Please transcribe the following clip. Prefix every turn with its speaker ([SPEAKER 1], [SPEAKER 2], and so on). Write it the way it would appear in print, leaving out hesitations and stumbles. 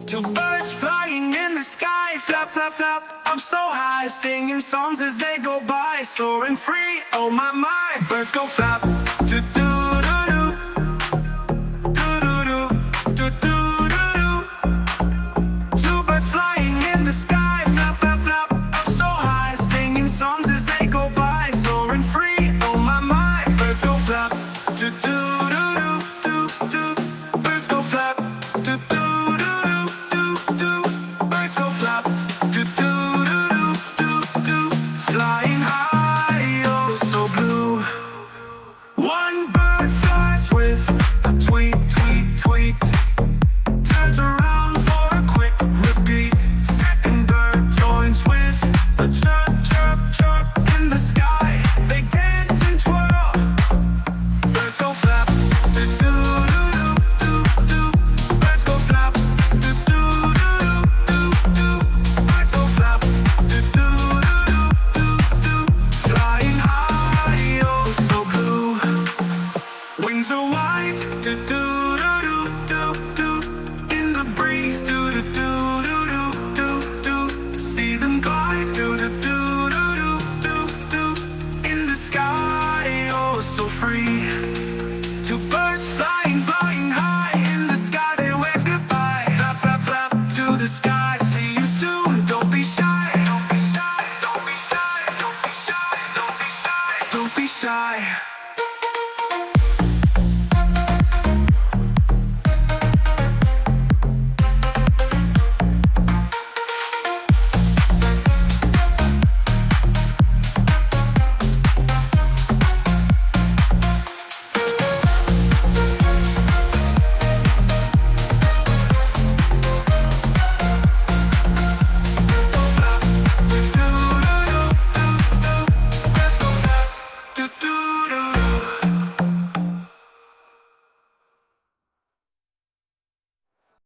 [SPEAKER 1] Two birds flying in the sky, flap, flap, flap. I'm so high, singing songs as they go by, soaring free. Oh my, birds go flap. Do do do do, do do do, do do do do. Two birds flying in the sky, flap, flap, flap. I'm so high, singing songs as they go by, soaring free. Oh my, birds go flap. Do do do do, do do. Birds go flap. Do do. Birds go flap, do do do do do, flying high, oh so blue. One bird flies with a tweet, tweet, tweet, turns around for a quick repeat. Second bird joins with a chirp, chirp, chirp in the sky. They dance and twirl. Birds go flap, do do do do do. Birds go flap, do do do do do. Birds go flap, do do do do do. Flying high, oh so blue. Wings are white, do do do do do. In the breeze, do do do do do do. See them glide, do do do do do do. In the sky, oh so free. Two birds flying, flying.